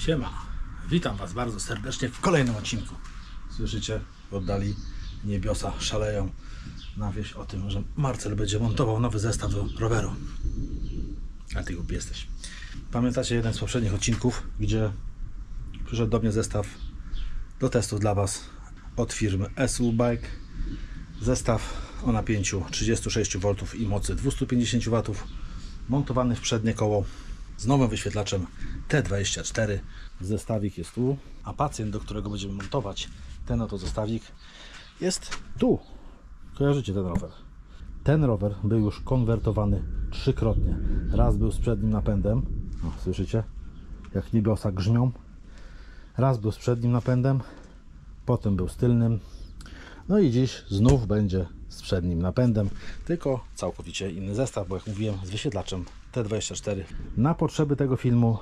Siema, witam Was bardzo serdecznie w kolejnym odcinku. Słyszycie, w oddali niebiosa szaleją na wieść o tym, że Marcel będzie montował nowy zestaw do roweru. A Ty głupi jesteś. Pamiętacie jeden z poprzednich odcinków, gdzie przyszedł do mnie zestaw do testów dla Was od firmy SU Bike. Zestaw o napięciu 36 V i mocy 250 W, montowany w przednie koło z nowym wyświetlaczem T24. Zestawik jest tu, a pacjent, do którego będziemy montować ten oto zestawik, jest tu. Kojarzycie ten rower? Ten rower był już konwertowany trzykrotnie. Raz był z przednim napędem, o, słyszycie? Jak niebiosa grzmią. Raz był z przednim napędem, potem był z tylnym. No i dziś znów będzie z przednim napędem, tylko całkowicie inny zestaw, bo jak mówiłem, z wyświetlaczem T24. Na potrzeby tego filmu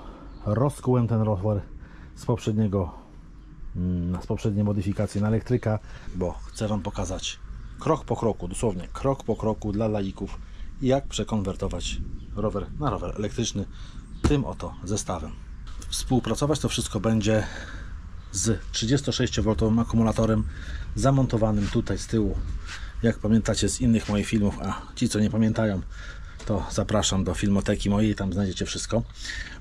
rozkułem ten rower z poprzedniej modyfikacji na elektryka, bo chcę Wam pokazać krok po kroku, dosłownie krok po kroku dla laików, jak przekonwertować rower na rower elektryczny tym oto zestawem. Współpracować to wszystko będzie z 36V akumulatorem zamontowanym tutaj z tyłu, jak pamiętacie z innych moich filmów, a ci co nie pamiętają, to zapraszam do filmoteki mojej, tam znajdziecie wszystko.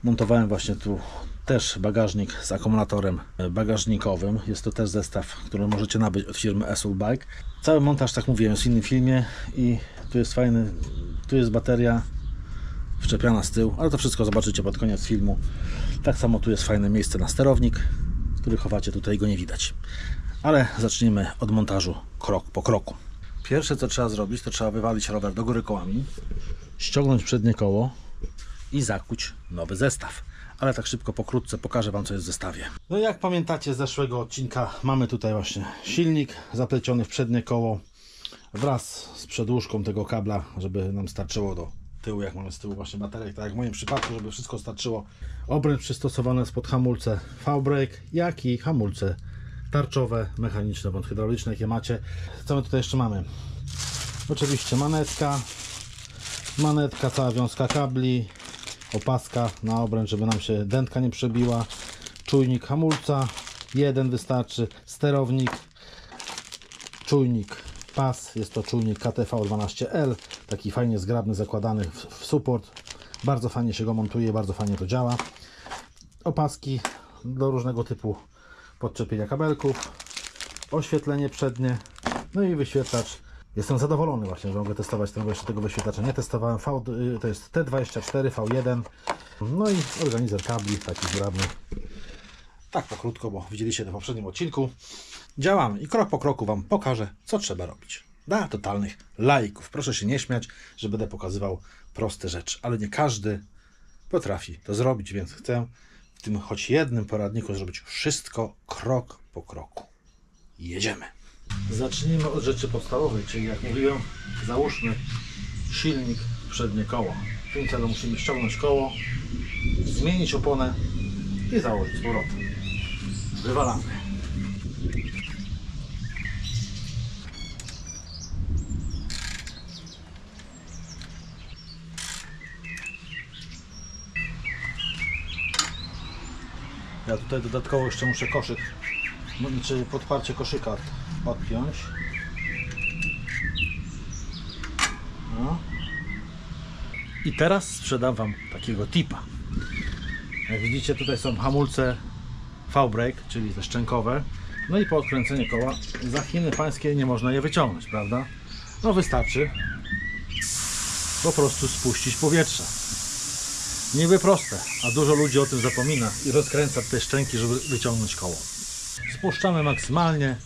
Montowałem właśnie tu też bagażnik z akumulatorem bagażnikowym. Jest to też zestaw, który możecie nabyć od firmy SU Bike. Cały montaż, tak mówiłem, jest w innym filmie i tu jest fajny, tu jest bateria wszczepiana z tyłu, ale to wszystko zobaczycie pod koniec filmu. Tak samo tu jest fajne miejsce na sterownik, który chowacie, tutaj go nie widać. Ale zacznijmy od montażu krok po kroku. Pierwsze co trzeba zrobić, to trzeba wywalić rower do góry kołami, ściągnąć przednie koło i zakuć nowy zestaw. Ale tak szybko, pokrótce pokażę Wam, co jest w zestawie. No i jak pamiętacie z zeszłego odcinka, mamy tutaj właśnie silnik zapleciony w przednie koło wraz z przedłużką tego kabla, żeby nam starczyło do tyłu, jak mamy z tyłu właśnie baterię, tak jak w moim przypadku, żeby wszystko starczyło. Obręcz przystosowane spod hamulce V-brake, jak i hamulce tarczowe, mechaniczne bądź hydrauliczne, jakie macie. Co my tutaj jeszcze mamy? Oczywiście manetka, cała wiązka kabli, opaska na obręcz, żeby nam się dętka nie przebiła, czujnik hamulca, jeden wystarczy, sterownik, czujnik, pas, jest to czujnik KTV12L, taki fajnie zgrabny, zakładany w support, bardzo fajnie się go montuje, bardzo fajnie to działa. Opaski do różnego typu podczepienia kabelków, oświetlenie przednie, no i wyświetlacz. Jestem zadowolony właśnie, że mogę testować tego wyświetlacza. Nie testowałem, to jest T24 V1, no i organizer kabli, taki zgrabny. Tak pokrótko, bo widzieliście to w poprzednim odcinku. Działamy i krok po kroku Wam pokażę, co trzeba robić. Dla totalnych laików. Proszę się nie śmiać, że będę pokazywał proste rzeczy, ale nie każdy potrafi to zrobić, więc chcę w tym choć jednym poradniku zrobić wszystko krok po kroku. Jedziemy. Zacznijmy od rzeczy podstawowej, czyli jak mówiłem, załóżmy silnik w przednie koło. W tym celu musimy ściągnąć koło, zmienić oponę i założyć z powrotem. Wywalamy. Ja tutaj dodatkowo jeszcze muszę koszyk, czy podparcie koszyka odpiąć. No. I teraz sprzedam Wam takiego tipa. Jak widzicie, tutaj są hamulce V-brake, czyli te szczękowe. No i po odkręceniu koła za Chiny pańskie nie można je wyciągnąć, prawda? No wystarczy po prostu spuścić powietrze. Niby proste, a dużo ludzi o tym zapomina i rozkręca te szczęki, żeby wyciągnąć koło. Spuszczamy maksymalnie,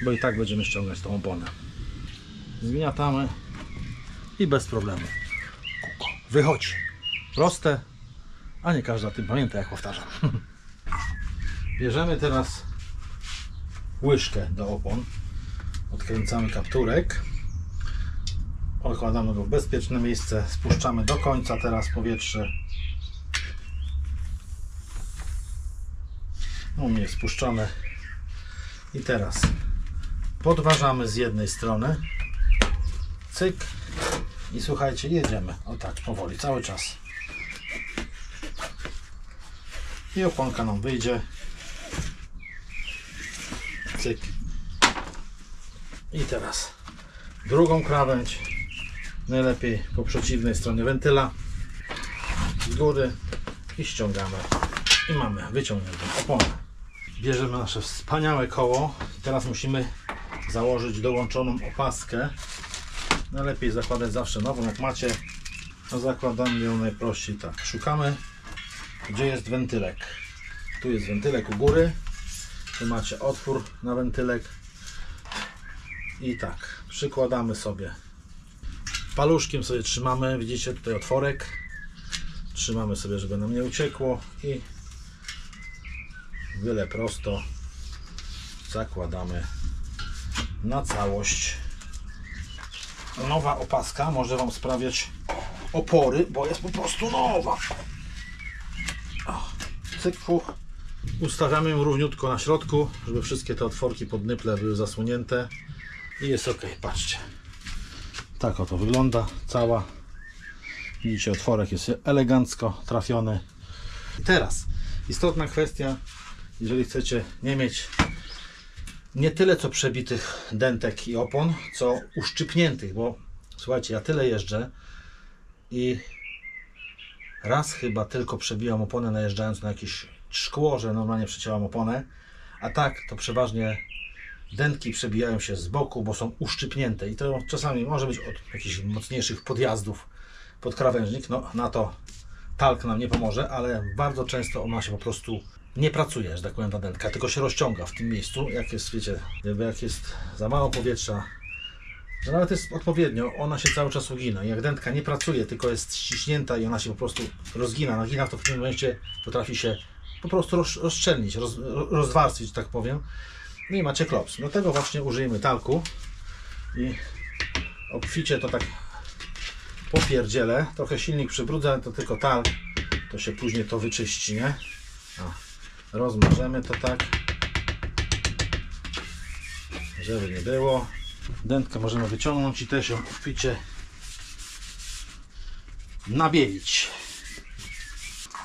bo i tak będziemy ściągać tą oponę. Zgniatamy i bez problemu wychodzi. Proste, a nie każdy o tym pamięta, jak powtarzam. Bierzemy teraz łyżkę do opon, odkręcamy kapturek, odkładamy go w bezpieczne miejsce, spuszczamy do końca teraz powietrze. U mnie jest spuszczone i teraz podważamy z jednej strony, cyk i słuchajcie, jedziemy o tak powoli cały czas. i oponka nam wyjdzie. Cyk. I teraz drugą krawędź, najlepiej po przeciwnej stronie wentyla, z góry i ściągamy i mamy wyciągniętą oponę. Bierzemy nasze wspaniałe koło. Teraz musimy założyć dołączoną opaskę. Najlepiej zakładać zawsze nową, jak macie, a zakładamy ją najprościej tak. Szukamy, gdzie jest wentylek. Tu jest wentylek u góry, tu macie otwór na wentylek i tak przykładamy sobie paluszkiem, sobie trzymamy, widzicie tutaj otworek, trzymamy sobie, żeby nam nie uciekło i byle prosto zakładamy na całość. Nowa opaska może Wam sprawiać opory, bo jest po prostu nowa. Cyk, fuch. Ustawiamy ją równiutko na środku, żeby wszystkie te otworki pod nyple były zasłonięte i jest ok. Patrzcie, tak oto wygląda cała. Widzicie, otworek jest elegancko trafiony. I teraz istotna kwestia, jeżeli chcecie nie mieć nie tyle co przebitych dentek i opon, co uszczypniętych, bo słuchajcie, ja tyle jeżdżę i raz chyba tylko przebiłam oponę, najeżdżając na jakieś szkło, że normalnie przecięłam oponę, a tak to przeważnie dętki przebijają się z boku, bo są uszczypnięte i to czasami może być od jakichś mocniejszych podjazdów pod krawężnik. No na to talk nam nie pomoże, ale bardzo często ona się po prostu nie pracuje, że tak powiem, ta dętka, tylko się rozciąga w tym miejscu, jak jest, wiecie, jak jest za mało powietrza, no nawet jest odpowiednio, ona się cały czas ugina. I jak dętka nie pracuje, tylko jest ściśnięta i ona się po prostu rozgina, nagina, to w tym momencie potrafi się po prostu rozszczelnić, rozwarstwić, tak powiem. No i macie klops. Do tego właśnie użyjemy talku i obficie to tak popierdzielę. Trochę silnik przybrudzę, ale to tylko talk, to się później to wyczyści, nie? O, rozmarzemy to tak, żeby nie było. Dętkę możemy wyciągnąć i też ją obficie nabielić.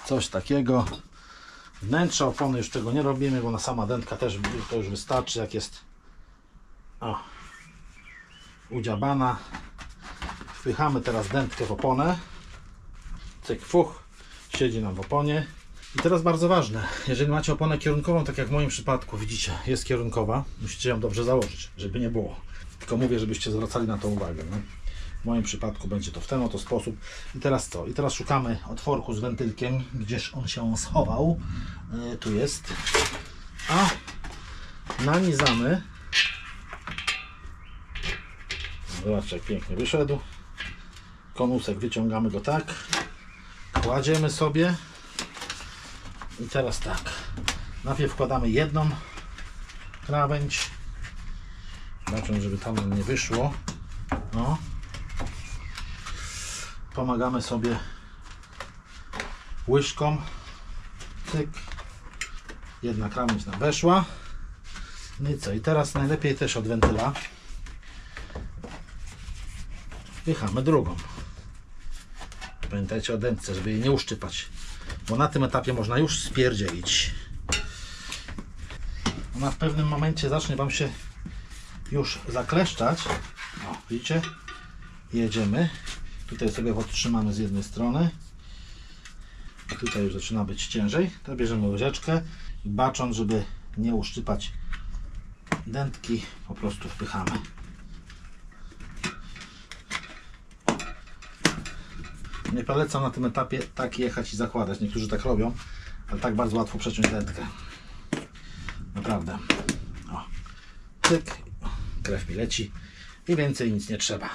Coś takiego. Wnętrze opony już tego nie robimy, bo ona sama dętka też to już wystarczy, jak jest udziabana. Wpychamy teraz dętkę w oponę. Cyk, fuch, siedzi nam w oponie. I teraz bardzo ważne, jeżeli macie oponę kierunkową, tak jak w moim przypadku, widzicie, jest kierunkowa, musicie ją dobrze założyć, żeby nie było. Tylko mówię, żebyście zwracali na to uwagę. No. W moim przypadku będzie to w ten oto sposób. I teraz co? I teraz szukamy otworku z wentylkiem, gdzież on się schował. Tu jest. A nanizamy. Zobaczcie, jak pięknie wyszedł. Konusek wyciągamy go tak. Kładziemy sobie. I teraz tak. Najpierw wkładamy jedną krawędź. Zobaczmy, żeby tam nie wyszło. No. Pomagamy sobie łyżką. Cyk. Jedna krawędź nam weszła. No i co? I teraz najlepiej też od wentyla wpychamy drugą. Pamiętajcie o dętce, żeby jej nie uszczypać, bo na tym etapie można już spierdzielić. Ona w pewnym momencie zacznie Wam się już zakleszczać. O, widzicie? Jedziemy. Tutaj sobie podtrzymamy z jednej strony. A tutaj już zaczyna być ciężej. To bierzemy łyżeczkę i bacząc, żeby nie uszczypać dętki, po prostu wpychamy. Nie polecam na tym etapie tak jechać i zakładać. Niektórzy tak robią, ale tak bardzo łatwo przeciąć dętkę. Naprawdę. O. Cyk. Krew mi leci i więcej nic nie trzeba.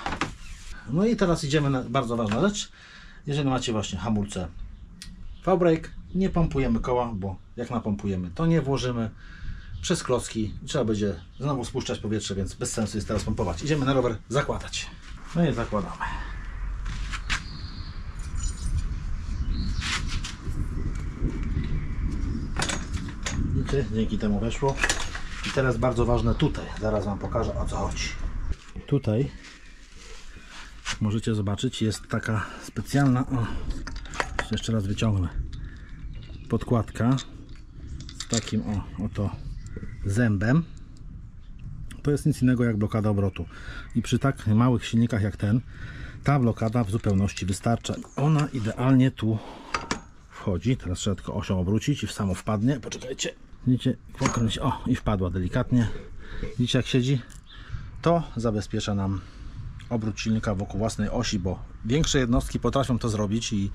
No i teraz idziemy na bardzo ważna rzecz. Jeżeli macie właśnie hamulce V-brake, nie pompujemy koła, bo jak napompujemy, to nie włożymy przez klocki. Trzeba będzie znowu spuszczać powietrze, więc bez sensu jest teraz pompować. Idziemy na rower zakładać. No i zakładamy. Widzicie, dzięki temu weszło. I teraz bardzo ważne tutaj. Zaraz Wam pokażę, o co chodzi. Tutaj możecie zobaczyć, jest taka specjalna, o, jeszcze raz wyciągnę, podkładka z takim oto zębem. To jest nic innego jak blokada obrotu. I przy tak małych silnikach jak ten, ta blokada w zupełności wystarcza. Ona idealnie tu wchodzi. Teraz trzeba tylko osią obrócić i w samo wpadnie. Poczekajcie. Widzicie? Pokręć. O, i wpadła delikatnie. Widzicie jak siedzi? To zabezpiecza nam obrót silnika wokół własnej osi, bo większe jednostki potrafią to zrobić i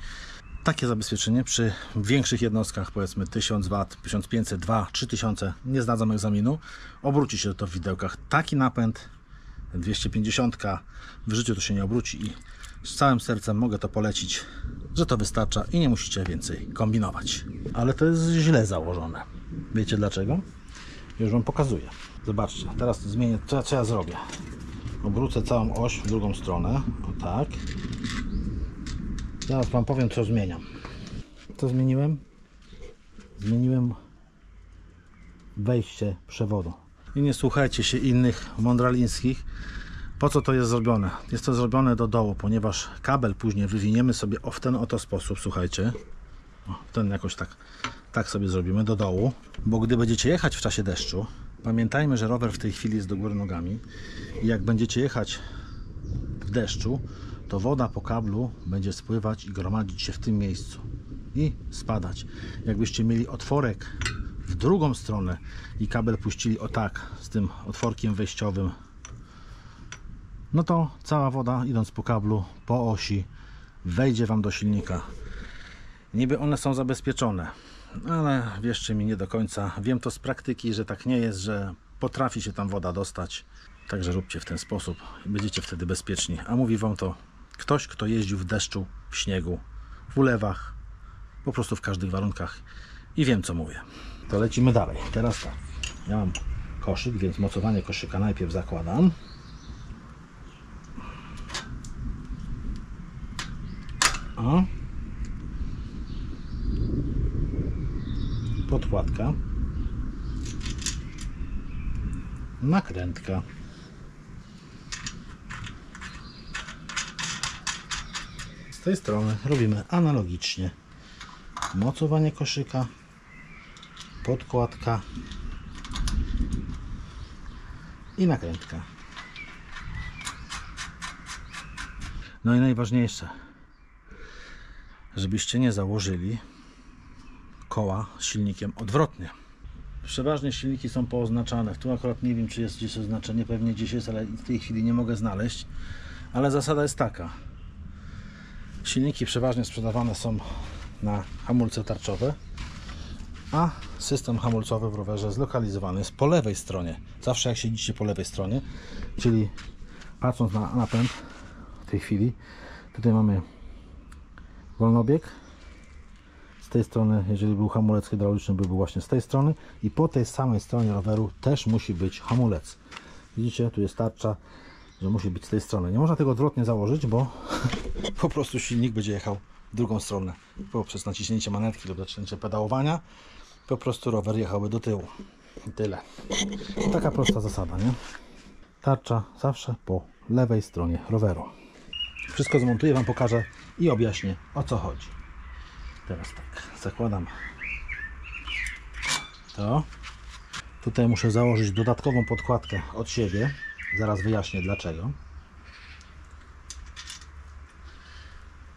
takie zabezpieczenie przy większych jednostkach, powiedzmy 1000 W, 1500, 2, 3000, nie zdadzą egzaminu, obróci się to w widełkach. Taki napęd 250 w życiu to się nie obróci i z całym sercem mogę to polecić, że to wystarcza i nie musicie więcej kombinować. Ale to jest źle założone. Wiecie dlaczego? Już Wam pokazuję. Zobaczcie, teraz zmienię, co ja zrobię. Obrócę całą oś w drugą stronę, o tak. Zaraz Wam powiem, co zmieniam. Co zmieniłem? Zmieniłem wejście przewodu. I nie słuchajcie się innych mądralińskich. Po co to jest zrobione? Jest to zrobione do dołu, ponieważ kabel później wywiniemy sobie w ten oto sposób, słuchajcie. W ten jakoś tak sobie zrobimy do dołu. Bo gdy będziecie jechać w czasie deszczu, pamiętajmy, że rower w tej chwili jest do góry nogami. I jak będziecie jechać w deszczu, to woda po kablu będzie spływać i gromadzić się w tym miejscu i spadać. Jakbyście mieli otworek w drugą stronę i kabel puścili o tak, z tym otworkiem wejściowym, no to cała woda, idąc po kablu, po osi, wejdzie Wam do silnika. Niby one są zabezpieczone, ale wierzcie mi, nie do końca. Wiem to z praktyki, że tak nie jest, że potrafi się tam woda dostać. Także róbcie w ten sposób i będziecie wtedy bezpieczni. A mówi Wam to ktoś, kto jeździł w deszczu, w śniegu, w ulewach, po prostu w każdych warunkach i wiem, co mówię. To lecimy dalej. Teraz tak, ja mam koszyk, więc mocowanie koszyka najpierw zakładam. O. Podkładka. Nakrętka. Z tej strony robimy analogicznie. Mocowanie koszyka, podkładka i nakrętka. No i najważniejsze, żebyście nie założyli koła z silnikiem odwrotnie. Przeważnie silniki są pooznaczane. Tu akurat nie wiem, czy jest gdzieś oznaczenie, pewnie gdzieś jest, ale w tej chwili nie mogę znaleźć. Ale zasada jest taka. Silniki przeważnie sprzedawane są na hamulce tarczowe, a system hamulcowy w rowerze zlokalizowany jest po lewej stronie. Zawsze jak siedzicie po lewej stronie, czyli patrząc na napęd w tej chwili, tutaj mamy wolnobieg. Z tej strony, jeżeli był hamulec hydrauliczny, był właśnie z tej strony i po tej samej stronie roweru też musi być hamulec. Widzicie, tu jest tarcza, że musi być z tej strony. Nie można tego odwrotnie założyć, bo po prostu silnik będzie jechał w drugą stronę. Poprzez naciśnięcie manetki lub zaczęcie pedałowania po prostu rower jechałby do tyłu. I tyle. Taka prosta zasada, nie? Tarcza zawsze po lewej stronie roweru. Wszystko zmontuję, Wam pokażę i objaśnię, o co chodzi. Teraz tak, zakładam to. Tutaj muszę założyć dodatkową podkładkę od siebie. Zaraz wyjaśnię dlaczego.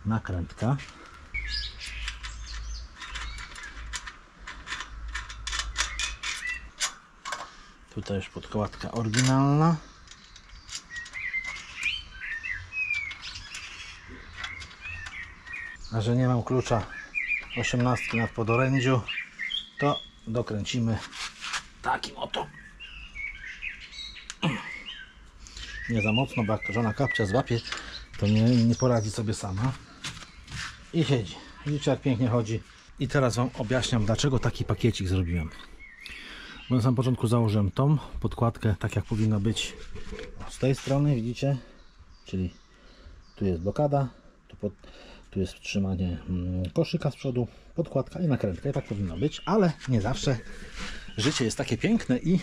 Nakrętka. Tutaj już podkładka oryginalna. A że nie mam klucza 18 na podorędziu, to dokręcimy takim oto. Nie za mocno, bo jak żona kapcia złapie, to nie poradzi sobie sama. I siedzi. Widzicie, jak pięknie chodzi. I teraz Wam objaśniam, dlaczego taki pakiecik zrobiłem. Bo na samym początku założyłem tą podkładkę tak, jak powinno być z tej strony, widzicie? Czyli tu jest blokada, tu jest trzymanie koszyka z przodu, podkładka i nakrętka. I tak powinno być, ale nie zawsze. Życie jest takie piękne i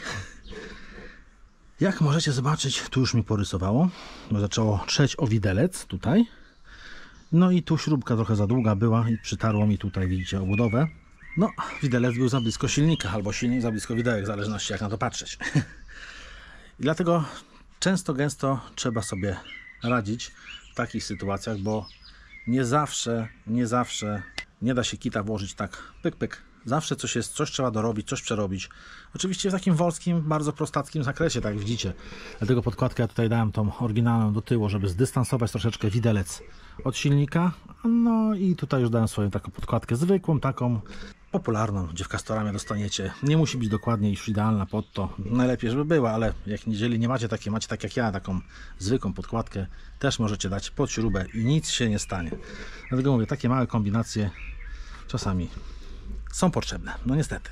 jak możecie zobaczyć, tu już mi porysowało, bo zaczęło trzeć o widelec tutaj. No i tu śrubka trochę za długa była i przytarło mi tutaj, widzicie, obudowę. No, widelec był za blisko silnika, albo silnik za blisko widełek, w zależności jak na to patrzeć. I dlatego często, gęsto trzeba sobie radzić w takich sytuacjach, bo nie zawsze nie da się kita włożyć tak pyk, pyk. Zawsze coś jest, coś trzeba dorobić, coś przerobić. Oczywiście w takim wolskim, bardzo prostackim zakresie, tak jak widzicie. Dlatego podkładkę ja tutaj dałem tą oryginalną do tyłu, żeby zdystansować troszeczkę widelec od silnika. No i tutaj już dałem swoją taką podkładkę zwykłą, taką popularną, gdzie w Castoramie dostaniecie. Nie musi być dokładnie już idealna pod to. Najlepiej, żeby była, ale jeżeli nie macie takiej, macie tak jak ja, taką zwykłą podkładkę, też możecie dać pod śrubę i nic się nie stanie. Dlatego mówię, takie małe kombinacje czasami są potrzebne. No niestety.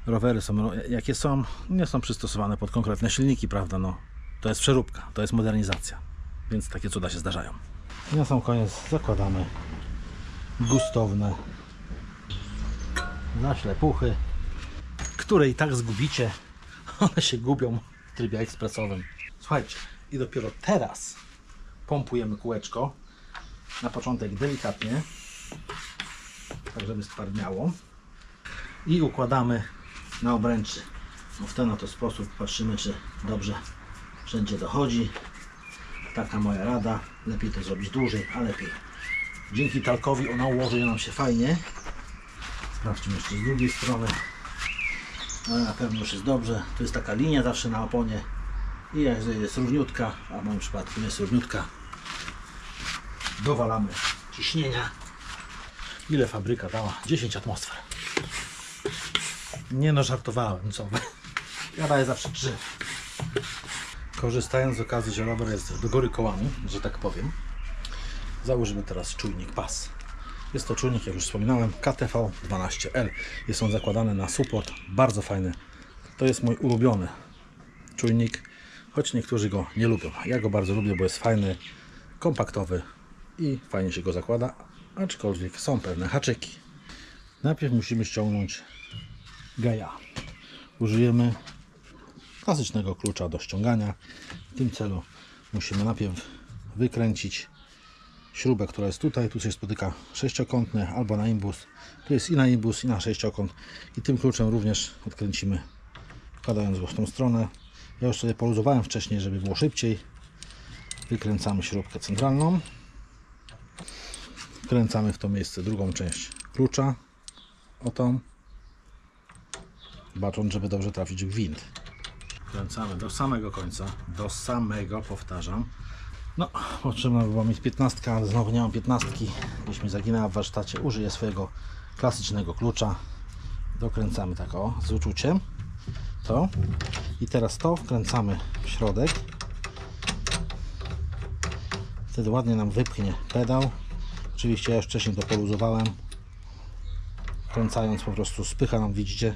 Rowery są, jakie są, nie są przystosowane pod konkretne silniki, prawda? No, to jest przeróbka, to jest modernizacja. Więc takie cuda się zdarzają. I na sam koniec zakładamy gustowne zaślepuchy, które i tak zgubicie. One się gubią w trybie ekspresowym. Słuchajcie, i dopiero teraz pompujemy kółeczko. Na początek delikatnie, tak żeby stwardniało. I układamy na obręczy. No w ten oto sposób patrzymy, czy dobrze wszędzie dochodzi. Taka moja rada. Lepiej to zrobić dłużej, a lepiej. Dzięki talkowi ona ułoży nam się fajnie. Sprawdźmy jeszcze z drugiej strony. Ale na pewno już jest dobrze. To jest taka linia zawsze na oponie. I jak jest równiutka, a w moim przypadku nie jest równiutka, dowalamy ciśnienia. Ile fabryka dała? 10 atmosfer. Nie no, żartowałem, co wy. Ja daję zawsze 3. Korzystając z okazji, że rower jest do góry kołami, że tak powiem, założymy teraz czujnik PAS. Jest to czujnik, jak już wspominałem, KTV12L. Jest on zakładany na support. Bardzo fajny. To jest mój ulubiony czujnik, choć niektórzy go nie lubią. Ja go bardzo lubię, bo jest fajny, kompaktowy i fajnie się go zakłada, aczkolwiek są pewne haczyki. Najpierw musimy ściągnąć gaja. Użyjemy klasycznego klucza do ściągania. W tym celu musimy najpierw wykręcić śrubę, która jest tutaj. Tu się spotyka sześciokątny albo na imbus. Tu jest i na imbus, i na sześciokąt. I tym kluczem również odkręcimy, wkładając go w tą stronę. Ja już sobie poluzowałem wcześniej, żeby było szybciej. Wykręcamy śrubkę centralną. Wkręcamy w to miejsce drugą część klucza. O tą. Bacząc, żeby dobrze trafić w gwint. Wkręcamy do samego końca. Do samego, powtarzam. No, potrzebna była mi 15, ale znowu nie mam 15. Gdzieś mi zaginęła w warsztacie. Użyję swojego klasycznego klucza. Dokręcamy tak o, z uczuciem. To. I teraz to wkręcamy w środek. Wtedy ładnie nam wypchnie pedał. Oczywiście ja już wcześniej to poluzowałem. Wkręcając po prostu spycha nam, widzicie,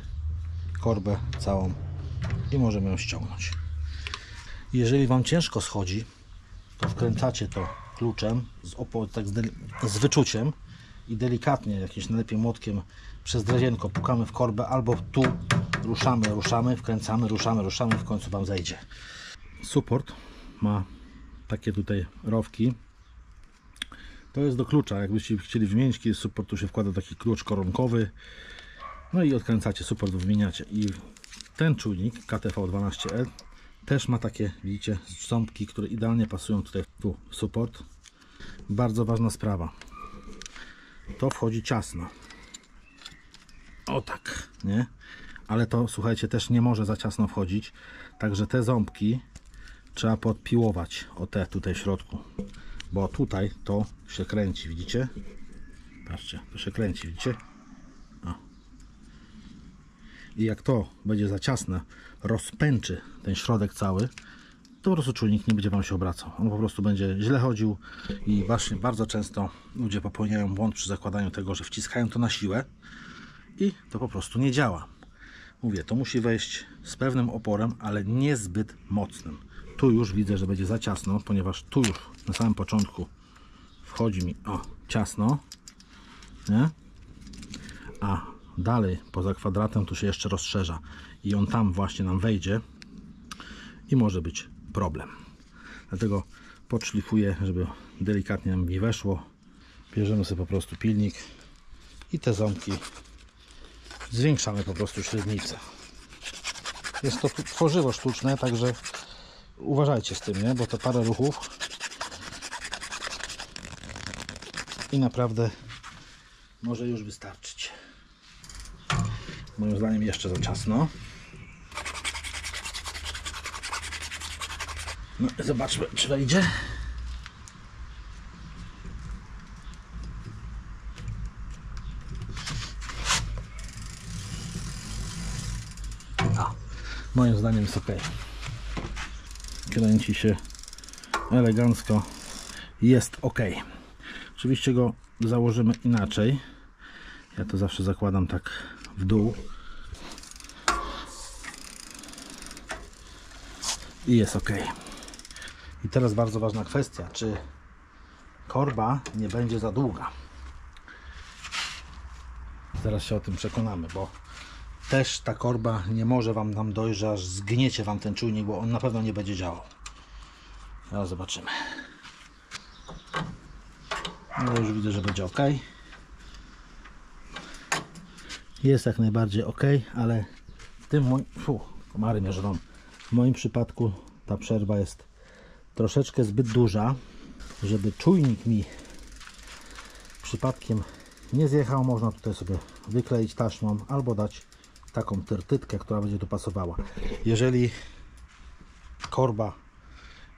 korbę całą i możemy ją ściągnąć. Jeżeli Wam ciężko schodzi, to wkręcacie to kluczem z wyczuciem i delikatnie, jakimś najlepiej młotkiem przez drezienko pukamy w korbę, albo tu ruszamy, wkręcamy, ruszamy i w końcu Wam zejdzie. Support ma takie tutaj rowki. To jest do klucza. Jakbyście chcieli wymienić kiedyś support, tu się wkłada taki klucz koronkowy. No i odkręcacie, support wymieniacie. I ten czujnik KTV12L też ma takie, widzicie, ząbki, które idealnie pasują tutaj w support. Bardzo ważna sprawa. To wchodzi ciasno. O tak, nie? Ale to, słuchajcie, też nie może za ciasno wchodzić. Także te ząbki trzeba podpiłować o te tutaj w środku. Bo tutaj to się kręci, widzicie? Patrzcie, to się kręci, widzicie? O. I jak to będzie za ciasne, rozpęczy ten środek cały, to po prostu czujnik nie będzie Wam się obracał. On po prostu będzie źle chodził i właśnie bardzo często ludzie popełniają błąd przy zakładaniu tego, że wciskają to na siłę i to po prostu nie działa. Mówię, to musi wejść z pewnym oporem, ale niezbyt mocnym. Tu już widzę, że będzie za ciasno, ponieważ tu już na samym początku wchodzi mi ciasno, nie? A dalej poza kwadratem tu się jeszcze rozszerza i on tam właśnie nam wejdzie i może być problem. Dlatego podszlifuję, żeby delikatnie mi weszło. Bierzemy sobie po prostu pilnik i te ząbki zwiększamy po prostu średnicę. Jest to tworzywo sztuczne, także uważajcie z tym, nie? Bo to parę ruchów i naprawdę może już wystarczyć. Moim zdaniem jeszcze za ciasno. No, zobaczmy, czy wejdzie. Moim zdaniem jest ok. Kręci się elegancko. Jest ok. Oczywiście go założymy inaczej. Ja to zawsze zakładam tak w dół. I jest ok. I teraz bardzo ważna kwestia. Czy korba nie będzie za długa? Zaraz się o tym przekonamy, bo też ta korba nie może Wam tam dojść, że aż zgniecie Wam ten czujnik, bo on na pewno nie będzie działał. Teraz zobaczymy. No już widzę, że będzie ok. Jest jak najbardziej ok, ale w tym moim... komary mnie żrą. W moim przypadku ta przerwa jest troszeczkę zbyt duża, żeby czujnik mi przypadkiem nie zjechał. Można tutaj sobie wykleić taśmą albo dać taką tyrtytkę, która będzie tu pasowała. Jeżeli korba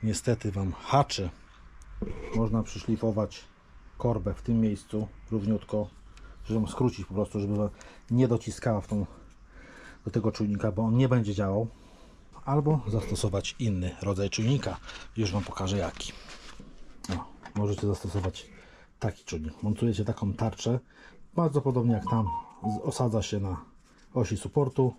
niestety Wam haczy, można przyszlifować korbę w tym miejscu równiutko, żeby ją skrócić po prostu, żeby nie dociskała do tego czujnika, bo on nie będzie działał. Albo zastosować inny rodzaj czujnika. Już Wam pokażę jaki. No, możecie zastosować taki czujnik. Montujecie taką tarczę, bardzo podobnie jak tam, osadza się na osi supportu.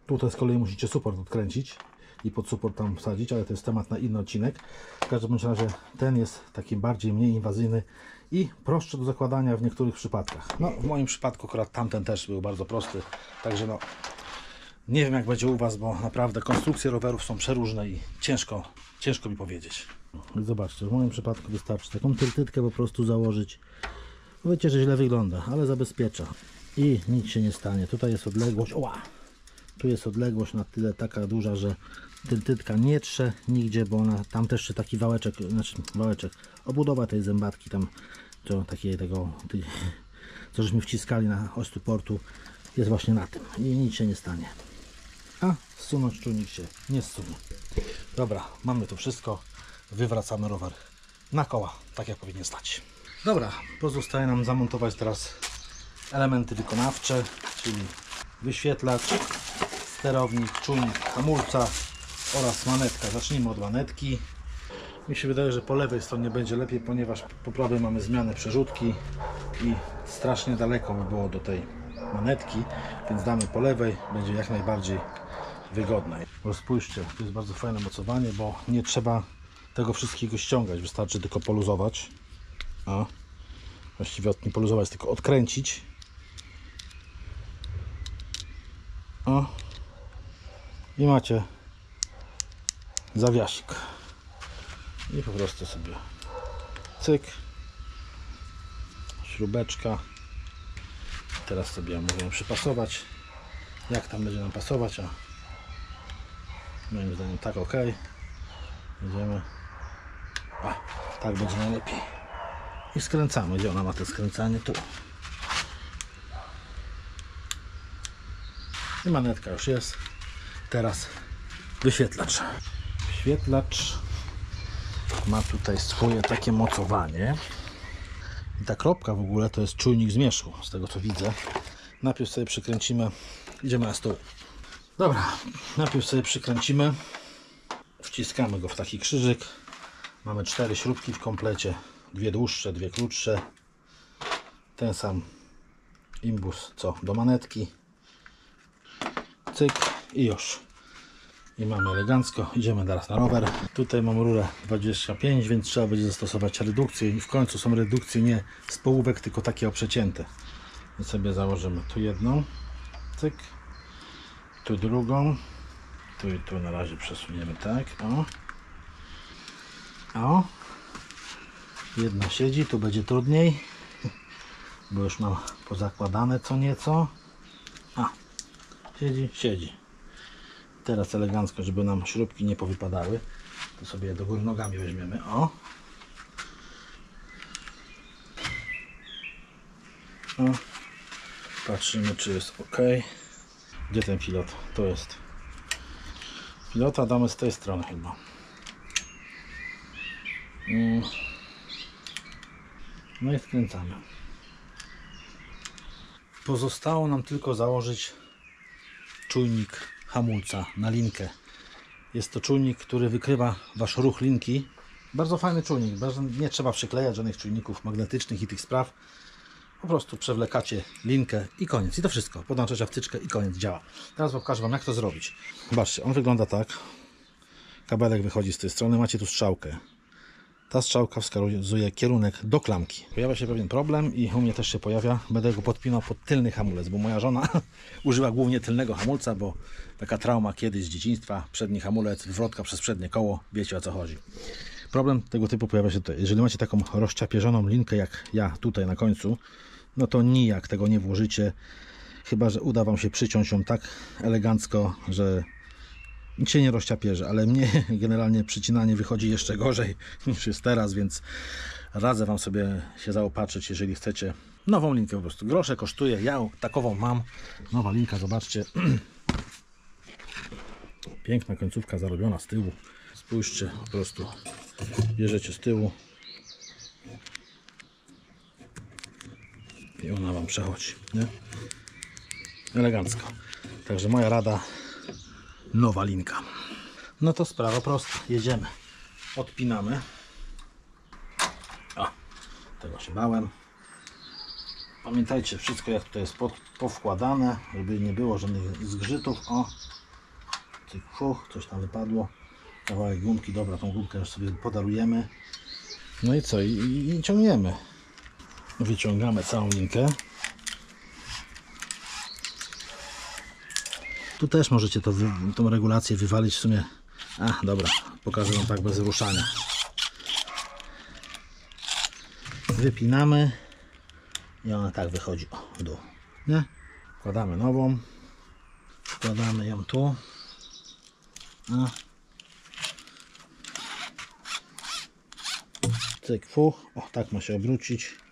Tutaj z kolei musicie support odkręcić i pod support tam wsadzić, ale to jest temat na inny odcinek. W każdym razie ten jest taki mniej inwazyjny i prostszy do zakładania w niektórych przypadkach. No, w moim przypadku akurat tamten też był bardzo prosty, także no, nie wiem jak będzie u Was, bo naprawdę konstrukcje rowerów są przeróżne i ciężko mi powiedzieć. Zobaczcie, w moim przypadku wystarczy taką tyrtytkę po prostu założyć. Wiecie, że źle wygląda, ale zabezpiecza i nic się nie stanie. Tutaj jest odległość, tu jest odległość na tyle taka duża, że tyrtytka nie trze nigdzie, bo ona tam też się taki wałeczek, obudowa tej zębatki tam, co żeśmy wciskali na oś supportu, jest właśnie na tym i nic się nie stanie. A zsunąć czujnik się nie zsunie. Dobra, mamy to wszystko. Wywracamy rower na koła, tak jak powinien stać. Dobra, pozostaje nam zamontować teraz elementy wykonawcze, czyli wyświetlacz, sterownik, czujnik hamulca oraz manetka. Zacznijmy od manetki. Mi się wydaje, że po lewej stronie będzie lepiej, ponieważ po prawej mamy zmianę przerzutki i strasznie daleko by było do tej manetki, więc damy po lewej, będzie jak najbardziej wygodne. Bo spójrzcie, to jest bardzo fajne mocowanie, bo nie trzeba tego wszystkiego ściągać, wystarczy tylko poluzować. A właściwie nie poluzować, tylko odkręcić. O, i macie zawiasik i po prostu sobie cyk, śrubeczka. Teraz sobie możemy przypasować, jak tam będzie nam pasować, a moim zdaniem tak ok. Jedziemy, tak będzie najlepiej i skręcamy. Gdzie ona ma to skręcanie? Tu. I manetka już jest. Teraz wyświetlacz. Wyświetlacz ma tutaj swoje takie mocowanie. I ta kropka w ogóle to jest czujnik zmierzchu, z tego co widzę. Najpierw sobie przykręcimy. Idziemy na stół. Dobra, najpierw sobie przykręcimy. Wciskamy go w taki krzyżyk. Mamy 4 śrubki w komplecie. 2 dłuższe, 2 krótsze. Ten sam imbus co do manetki. Cyk i już. I mamy elegancko. Idziemy teraz na rower. Tutaj mam rurę 25, więc trzeba będzie zastosować redukcję. I w końcu są redukcje nie z połówek, tylko takie oprzecięte. I sobie założymy tu jedną. Cyk. Tu drugą. Tu i tu na razie przesuniemy tak. O. Jedna siedzi, tu będzie trudniej, bo już mam pozakładane co nieco. A, siedzi, siedzi. Teraz elegancko, żeby nam śrubki nie powypadały, to sobie je do góry nogami weźmiemy. O. O. Patrzymy, czy jest ok. Gdzie ten pilot? To jest. Pilota damy z tej strony chyba. No i skręcamy. Pozostało nam tylko założyć czujnik hamulca na linkę. Jest to czujnik, który wykrywa wasz ruch linki. Bardzo fajny czujnik. Nie trzeba przyklejać żadnych czujników magnetycznych i tych spraw. Po prostu przewlekacie linkę i koniec. I to wszystko. Podłączacie wtyczkę i koniec, działa. Teraz pokażę wam, jak to zrobić. Zobaczcie, on wygląda tak. Kabelek wychodzi z tej strony, macie tu strzałkę. Ta strzałka wskazuje kierunek do klamki. Pojawia się pewien problem i u mnie też się pojawia. Będę go podpinał pod tylny hamulec, bo moja żona używa głównie tylnego hamulca, bo taka trauma kiedyś z dzieciństwa, przedni hamulec, wywrotka przez przednie koło, wiecie o co chodzi. Problem tego typu pojawia się tutaj. Jeżeli macie taką rozciapierzoną linkę jak ja tutaj na końcu, no to nijak tego nie włożycie, chyba że uda wam się przyciąć ją tak elegancko, że nic się nie rozciapierze, ale mnie generalnie przycinanie wychodzi jeszcze gorzej niż jest teraz, więc radzę wam sobie się zaopatrzyć, jeżeli chcecie nową linkę. Po prostu grosze kosztuje, ja takową mam, nowa linka, zobaczcie. Piękna końcówka zarobiona z tyłu, spójrzcie, po prostu bierzecie z tyłu i ona wam przechodzi, nie? Elegancko. Także moja rada, nowa linka. No to sprawa prosta, jedziemy, odpinamy. O, tego się bałem. Pamiętajcie, wszystko jak tutaj jest powkładane, żeby nie było żadnych zgrzytów. O, cyk, fuch, coś tam wypadło, kawałek gumki, dobra, tą gumkę już sobie podarujemy. No i co, i ciągniemy. Wyciągamy całą linkę. Tu też możecie tą regulację wywalić w sumie. A, dobra, pokażę wam tak bez ruszania. Wypinamy i ona tak wychodzi w dół, nie? Wkładamy nową, wkładamy ją tu. A. Cyk, fuch, o, tak ma się obrócić.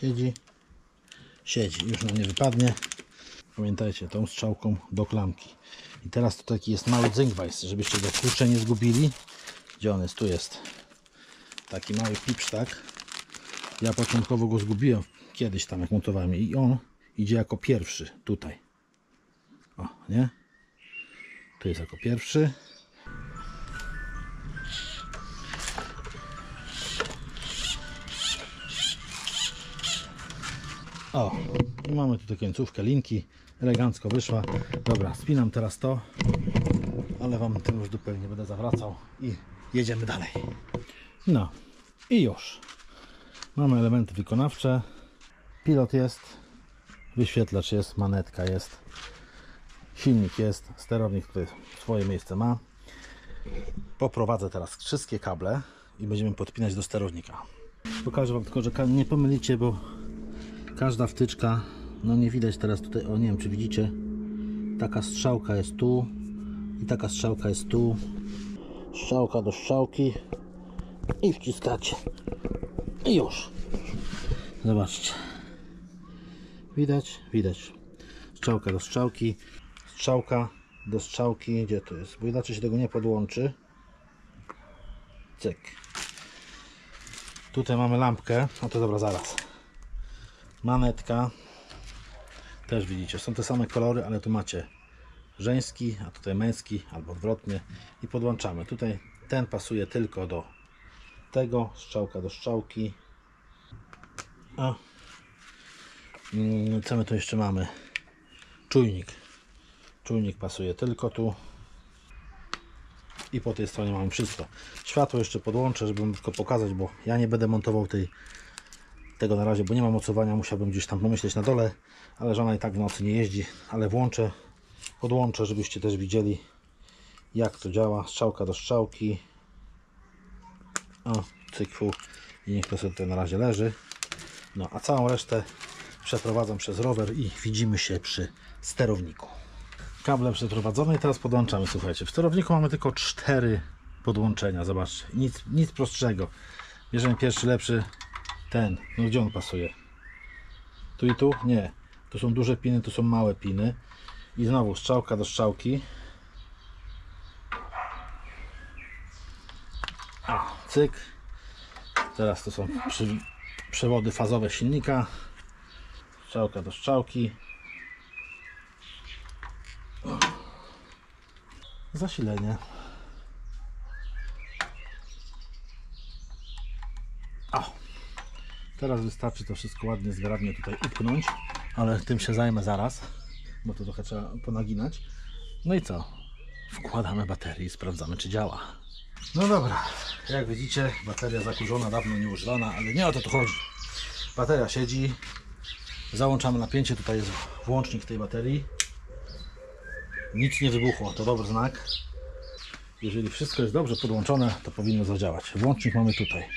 Siedzi, siedzi, już nam nie wypadnie. Pamiętajcie, tą strzałką do klamki. I teraz tu taki jest mały dzynkwajs, żebyście go kurczę nie zgubili. Gdzie on jest? Tu jest taki mały pipsztak. Ja początkowo go zgubiłem kiedyś tam, jak montowałem, i on idzie jako pierwszy tutaj. O, nie? Tu jest jako pierwszy. O, i mamy tutaj końcówkę linki, elegancko wyszła. Dobra, spinam teraz to, ale wam tym już dupę nie będę zawracał i jedziemy dalej. No i już. Mamy elementy wykonawcze, pilot jest, wyświetlacz jest, manetka jest, silnik jest, sterownik tutaj swoje miejsce ma. Poprowadzę teraz wszystkie kable i będziemy podpinać do sterownika. Pokażę wam tylko, że nie pomylicie, bo każda wtyczka, no nie widać teraz tutaj, o nie wiem czy widzicie, taka strzałka jest tu i taka strzałka jest tu. Strzałka do strzałki i wciskacie i już. Zobaczcie, widać, widać, strzałka do strzałki, strzałka do strzałki, gdzie to jest, bo inaczej się tego nie podłączy. Cyk. Tutaj mamy lampkę, no to dobra, zaraz. Manetka, też widzicie, są te same kolory, ale tu macie żeński, a tutaj męski, albo odwrotnie, i podłączamy. Tutaj ten pasuje tylko do tego, strzałka do strzałki. A co my tu jeszcze mamy? Czujnik. Czujnik pasuje tylko tu i po tej stronie mamy wszystko. Światło jeszcze podłączę, żeby tylko pokazać, bo ja nie będę montował tego na razie, bo nie ma mocowania, musiałbym gdzieś tam pomyśleć na dole, ale żona i tak w nocy nie jeździ, ale podłączę, żebyście też widzieli, jak to działa. Strzałka do strzałki. O, cyk, fu. I niech to sobie tutaj na razie leży. No a całą resztę przeprowadzam przez rower i widzimy się przy sterowniku. Kable przeprowadzone i teraz podłączamy. Słuchajcie, w sterowniku mamy tylko 4 podłączenia. Zobaczcie, nic prostszego. Bierzemy pierwszy, lepszy, ten. No gdzie on pasuje? Tu i tu? Nie. Tu są duże piny, tu są małe piny. I znowu strzałka do strzałki. Cyk. Teraz to są przewody fazowe silnika. Strzałka do strzałki. Zasilenie. Teraz wystarczy to wszystko ładnie, zgrabnie tutaj upchnąć, ale tym się zajmę zaraz, bo to trochę trzeba ponaginać. No i co? Wkładamy baterię i sprawdzamy, czy działa. No dobra, jak widzicie, bateria zakurzona, dawno nieużywana, ale nie o to tu chodzi. Bateria siedzi, załączamy napięcie, tutaj jest włącznik tej baterii. Nic nie wybuchło, to dobry znak. Jeżeli wszystko jest dobrze podłączone, to powinno zadziałać. Włącznik mamy tutaj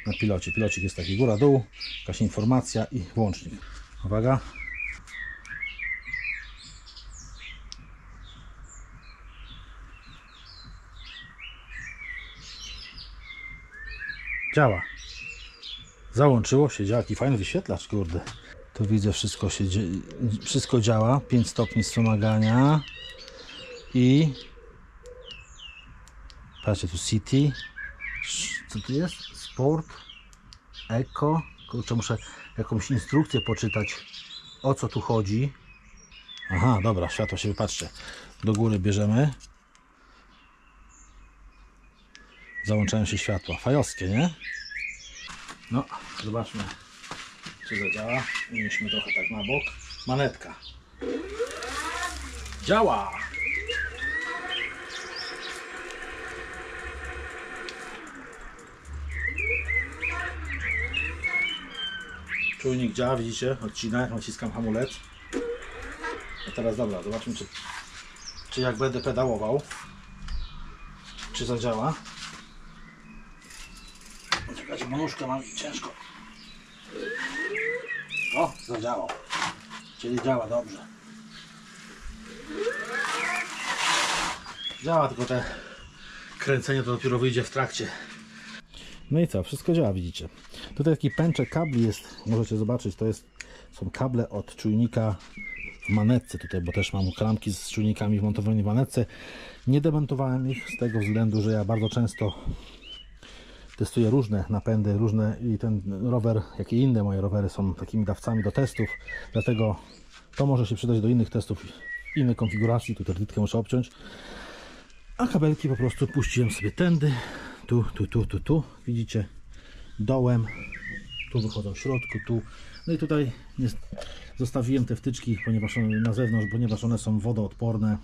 na pilocie. Pilocik jest taki góra-dół, jakaś informacja i włącznik. Uwaga. Działa. Załączyło się, działa. Jaki fajny wyświetlacz, kurde. Tu widzę, wszystko działa. 5 stopni wspomagania. I patrzcie, tu City. Co tu jest? Sport. Eco. Kurczę, muszę jakąś instrukcję poczytać, o co tu chodzi. Aha, dobra, światło się wypatrzcie. Do góry bierzemy. Załączają się światła. Fajowskie, nie? No, zobaczmy, czy zadziała. Unieśmy trochę tak na bok. Manetka. Działa! Czujnik działa, widzicie? Odcina, naciskam hamulec. A teraz dobra, zobaczmy, czy jak będę pedałował, czy zadziała. Czekajcie, bo nóżkę mam ciężko. O, zadziałał. Czyli działa dobrze. Działa, tylko te kręcenie to dopiero wyjdzie w trakcie. No i co, wszystko działa, widzicie. Tutaj taki pęczek kabli jest, możecie zobaczyć, są kable od czujnika w manetce tutaj, bo też mam klamki z czujnikami wmontowanymi w manetce. Nie demontowałem ich z tego względu, że ja bardzo często testuję różne napędy, i ten rower, jak i inne moje rowery są takimi dawcami do testów, dlatego to może się przydać do innych testów, innej konfiguracji. Tu terditkę muszę obciąć, a kabelki po prostu puściłem sobie tędy, tu, widzicie, dołem, tu wychodzą w środku, tu, no i tutaj zostawiłem te wtyczki, ponieważ na zewnątrz, ponieważ one są wodoodporne,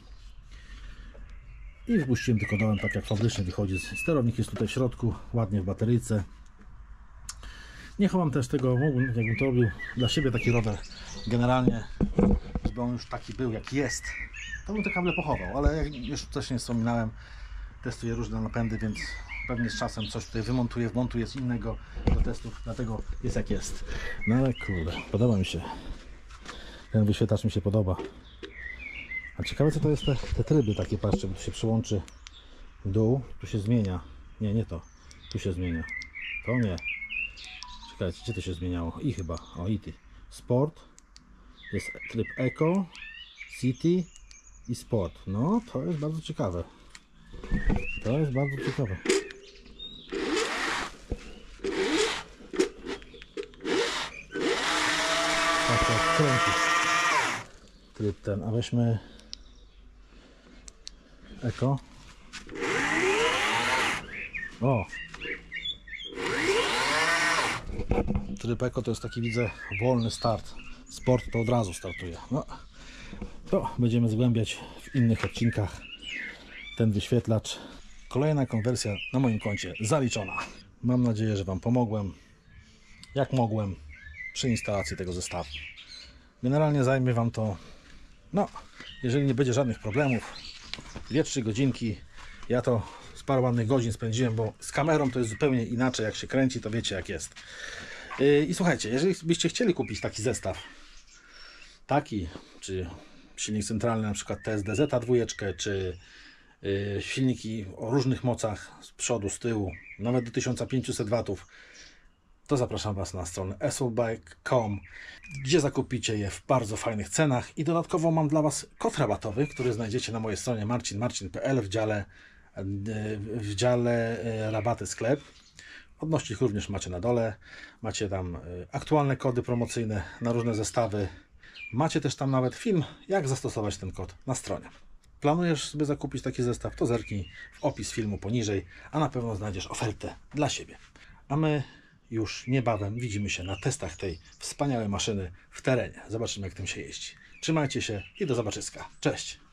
i wpuściłem tylko dołem, tak jak fabrycznie wychodzi. Sterownik jest tutaj w środku, ładnie w bateryjce. Nie chowam też tego, jakbym to robił dla siebie taki rower, generalnie, żeby on już taki był jak jest, to bym te kable pochował, ale jak już wcześniej wspominałem, testuję różne napędy, więc pewnie z czasem coś tutaj wmontuję z innego do testów, dlatego jest jak jest. No ale kurde, podoba mi się. Ten wyświetlacz mi się podoba. A ciekawe, co to jest te tryby takie, patrzcie, bo tu się przyłączy w dół, tu się zmienia. Nie to. Tu się zmienia. To nie. Czekajcie, gdzie to się zmieniało? I chyba, Sport. Jest tryb Eco, City i Sport. No, to jest bardzo ciekawe. Tak, kręci. Tryb ten, a weźmy Eco. O! Tryb Eco to jest taki, widzę, wolny start. Sport to od razu startuje. No, to będziemy zgłębiać w innych odcinkach ten wyświetlacz. Kolejna konwersja na moim koncie zaliczona. Mam nadzieję, że Wam pomogłem, jak mogłem, przy instalacji tego zestawu. Generalnie zajmie Wam to, no, jeżeli nie będzie żadnych problemów, 2-3 godzinki. Ja to z parę ładnych godzin spędziłem, bo z kamerą to jest zupełnie inaczej, jak się kręci, to wiecie jak jest. I słuchajcie, jeżeli byście chcieli kupić taki zestaw, taki, czy silnik centralny, na przykład TSD-Z2, czy silniki o różnych mocach z przodu, z tyłu, nawet do 1500 W, to zapraszam Was na stronę essobike.com, gdzie zakupicie je w bardzo fajnych cenach i dodatkowo mam dla Was kod rabatowy, który znajdziecie na mojej stronie marcinmarcin.pl w dziale rabaty sklep. Odnośnik również macie na dole, macie tam aktualne kody promocyjne na różne zestawy. Macie też tam nawet film, jak zastosować ten kod na stronie. Planujesz sobie zakupić taki zestaw, to zerknij w opis filmu poniżej, a na pewno znajdziesz ofertę dla siebie. A my już niebawem widzimy się na testach tej wspaniałej maszyny w terenie. Zobaczymy, jak tym się jeździ. Trzymajcie się i do zobaczyska. Cześć!